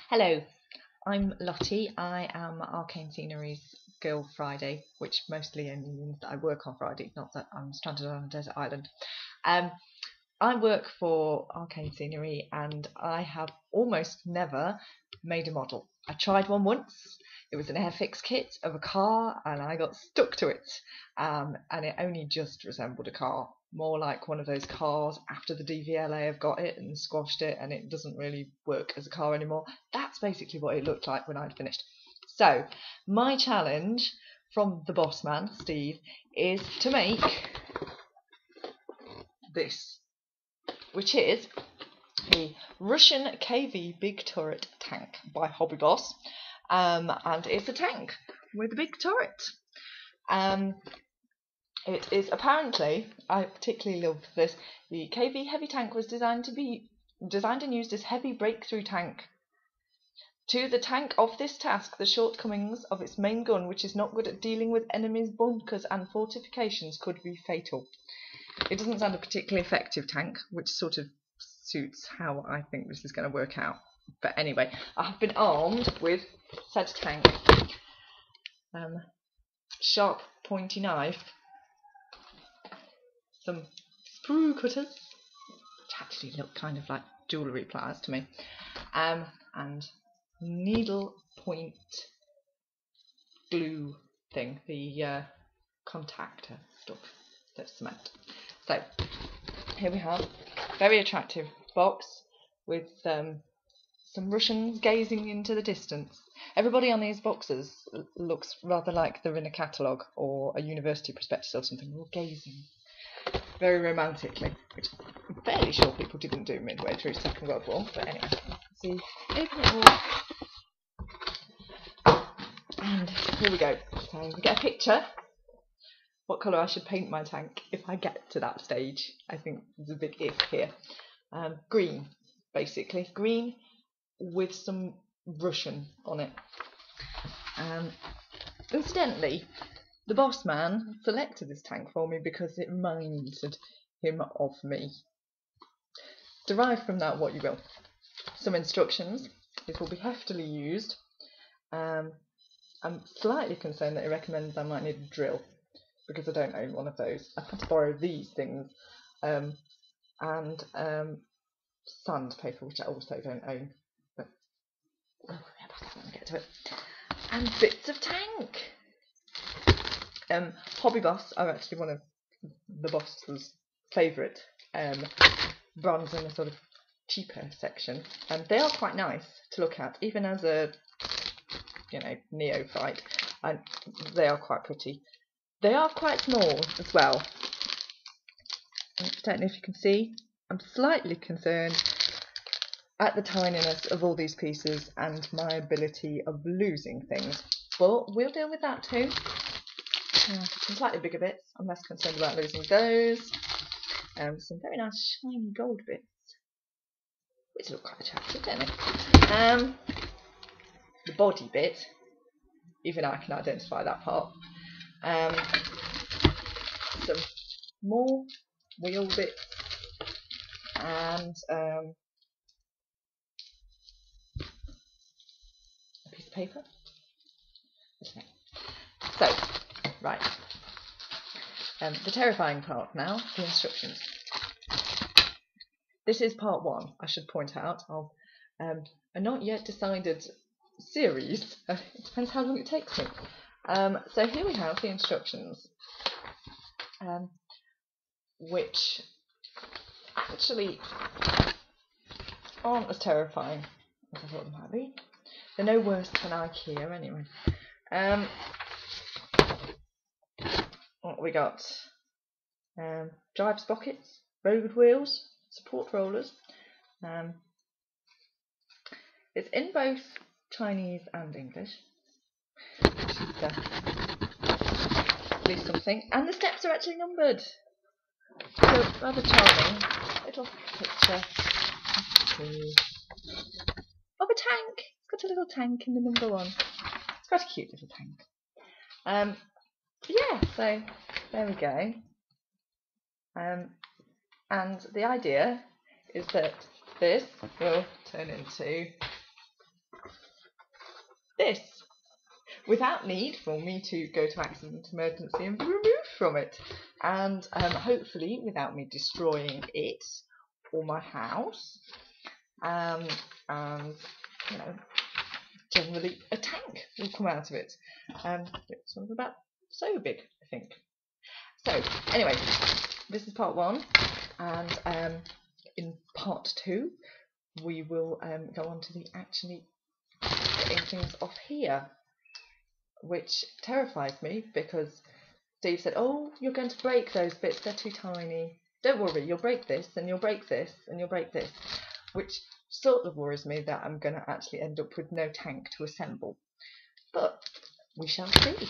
Hello, I'm Lottie. I am Arcane Scenery's Girl Friday, which mostly only means that I work on Friday, not that I'm stranded on a desert island. Um, I work for Arcane Scenery and I have almost never made a model. I tried one once. It was an airfix kit of a car and I got stuck to it. And it only just resembled a car. More like one of those cars after the DVLA have got it and squashed it and it doesn't really work as a car anymore. That's basically what it looked like when I'd finished. So, my challenge from the boss man, Steve, is to make this, which is the Russian KV big turret tank by Hobby Boss, and it's a tank with a big turret. It is apparently, I particularly love this, the KV heavy tank was designed and used as heavy breakthrough tank. To the tank of this task, the shortcomings of its main gun, which is not good at dealing with enemies' bunkers and fortifications, could be fatal. It doesn't sound a particularly effective tank, which sort of suits how I think this is going to work out. But anyway, I have been armed with said tank. Sharp, pointy knife, some sprue cutters, which actually look kind of like jewellery pliers to me, and needle point glue thing, the contactor stuff, that's cement. So here we have a very attractive box with some Russians gazing into the distance. Everybody on these boxes looks rather like they're in a catalogue or a university prospectus or something. We're gazing very romantically, which I'm fairly sure people didn't do midway through Second World War. But anyway, let's see, open it all, and here we go. So we get a picture. What colour I should paint my tank if I get to that stage. I think there's a big if here. Green, basically. Green with some Russian on it. Incidentally, the boss man selected this tank for me because it reminded him of me. Derive from that what you will. Some instructions. This will be heftily used. I'm slightly concerned that it recommends I might need a drill, because I don't own one of those. I had to borrow these things, and sandpaper, which I also don't own. But oh, when I get to it. And bits of tank. Hobby Boss are actually one of the boss's favourite brands in the sort of cheaper section, and they are quite nice to look at, even as a neophyte, and they are quite pretty. They are quite small as well. I don't know if you can see. I'm slightly concerned at the tininess of all these pieces and my ability of losing things, but we'll deal with that too. Some slightly bigger bits. I'm less concerned about losing those. Some very nice shiny gold bits, which look quite attractive, don't they? The body bit, even I can identify that part. Some more wheel bits and a piece of paper. Okay. So, right. The terrifying part now, the instructions. This is part one, I should point out, of a not yet decided series. It depends how long it takes me. So here we have the instructions, which actually aren't as terrifying as I thought they might be. They're no worse than IKEA anyway. What we got? Drive sprockets, road wheels, support rollers. It's in both Chinese and English, which is at least something. And the steps are actually numbered. So rather charming little picture of a tank. It's got a little tank in the number one. It's quite a cute little tank. Yeah, so there we go. And the idea is that this will turn into this, without need for me to go to accident emergency and be removed from it, and hopefully without me destroying it or my house, and you know, generally a tank will come out of it. It's something about so big, I think. So anyway, this is part 1, and in part 2 we will go on to the actually getting things off here, which terrifies me because Steve said, oh, you're going to break those bits, they're too tiny. Don't worry, you'll break this, and you'll break this, and you'll break this, which sort of worries me that I'm going to actually end up with no tank to assemble. But we shall see.